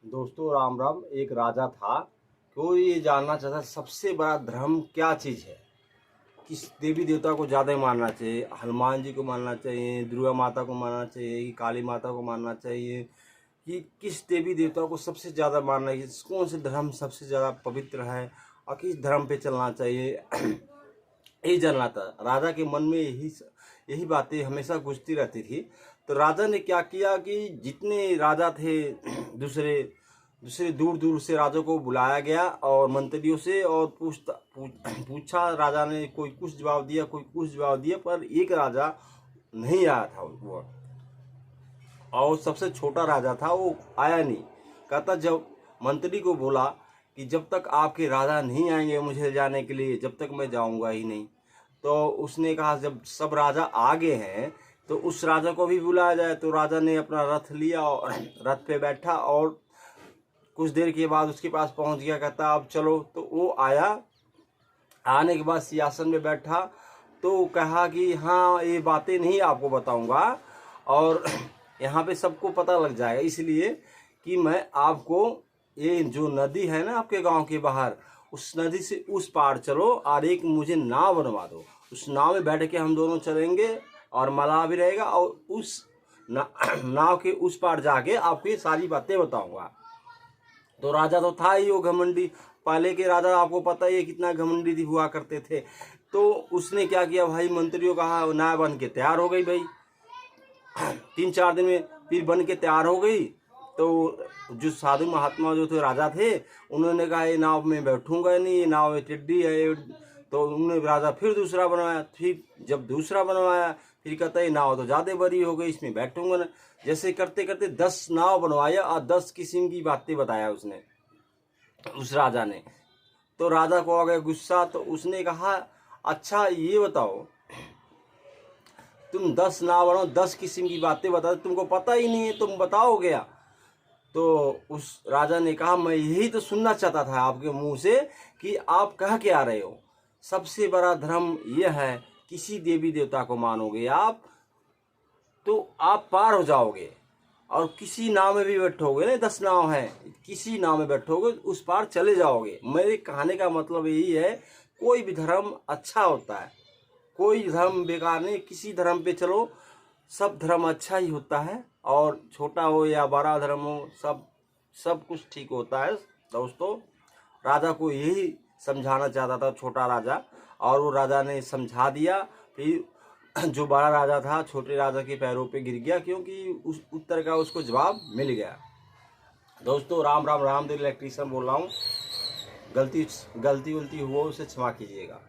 दोस्तों राम राम। एक राजा था, वो ये जानना चाहता सबसे बड़ा धर्म क्या चीज़ है, किस देवी देवता को ज़्यादा मानना चाहिए, हनुमान जी को मानना चाहिए, दुर्गा माता को मानना चाहिए कि काली माता को मानना चाहिए, कि किस देवी देवता को सबसे ज़्यादा मानना चाहिए, कौन से धर्म सबसे ज़्यादा पवित्र है और किस धर्म पे चलना चाहिए। यही जानना था राजा के मन में। यही बातें हमेशा गूंजती रहती थी। तो राजा ने क्या किया कि जितने राजा थे दूसरे दूसरे दूर दूर से राजा को बुलाया गया और मंत्रियों से, और पूछा राजा ने। कोई कुछ जवाब दिया, कोई कुछ जवाब दिया, पर एक राजा नहीं आया था वो, और सबसे छोटा राजा था, वो आया नहीं। कहता जब मंत्री को बोला कि जब तक आपके राजा नहीं आएंगे मुझे जाने के लिए, जब तक मैं जाऊंगा ही नहीं। तो उसने कहा जब सब राजा आ गए हैं तो उस राजा को भी बुलाया जाए। तो राजा ने अपना रथ लिया और रथ पे बैठा और कुछ देर के बाद उसके पास पहुंच गया। कहता अब चलो। तो वो आया, आने के बाद सिंहासन में बैठा तो कहा कि हाँ ये बातें नहीं आपको बताऊंगा और यहाँ पे सबको पता लग जाएगा, इसलिए कि मैं आपको ये जो नदी है ना आपके गांव के बाहर, उस नदी से उस पार चलो और एक मुझे नाव बनवा दो। उस नाव में बैठ के हम दोनों चलेंगे और मलाह भी रहेगा, और उस नाव के उस पार जाके आपको ये सारी बातें बताऊंगा। तो राजा तो था ही वो घमंडी। पहले के राजा आपको पता ही है कितना घमंडी हुआ करते थे। तो उसने क्या किया भाई, मंत्रियों कहा नाव बन के तैयार हो गई भाई। 3-4 दिन में फिर बन के तैयार हो गई। तो जो साधु महात्मा जो थे राजा थे, उन्होंने कहा ये नाव में बैठूंगा नहीं, ये नाव में टिड्डी है। तो उन्होंने राजा फिर दूसरा बनवाया। फिर जब दूसरा बनवाया फिर कहता ये नाव तो ज़्यादा बड़ी हो गई, इसमें बैठूंगा ना। जैसे करते करते 10 नाव बनवाया और 10 किस्म की बातें बताया उसने, उस राजा ने। तो राजा को आ गया गुस्सा। तो उसने कहा अच्छा ये बताओ, तुम 10 नाव बनाओ, 10 किस्म की बातें बता, तुमको पता ही नहीं है, तुम बताओ गया। तो उस राजा ने कहा मैं यही तो सुनना चाहता था आपके मुंह से कि आप कह के आ रहे हो। सबसे बड़ा धर्म यह है, किसी देवी देवता को मानोगे आप तो आप पार हो जाओगे, और किसी नाव में भी बैठोगे ना, 10 नाव है, किसी नाव में बैठोगे उस पार चले जाओगे। मेरे कहने का मतलब यही है, कोई भी धर्म अच्छा होता है, कोई धर्म बेकार नहीं। किसी धर्म पे चलो, सब धर्म अच्छा ही होता है, और छोटा हो या बड़ा धर्म हो, सब कुछ ठीक होता है। दोस्तों राजा को यही समझाना चाहता था छोटा राजा, और वो राजा ने समझा दिया। फिर जो बड़ा राजा था छोटे राजा के पैरों पे गिर गया, क्योंकि उस उत्तर का उसको जवाब मिल गया। दोस्तों राम राम। रामदेव इलेक्ट्रीशियन बोल रहा हूँ। गलती उलती हुआ उसे क्षमा कीजिएगा।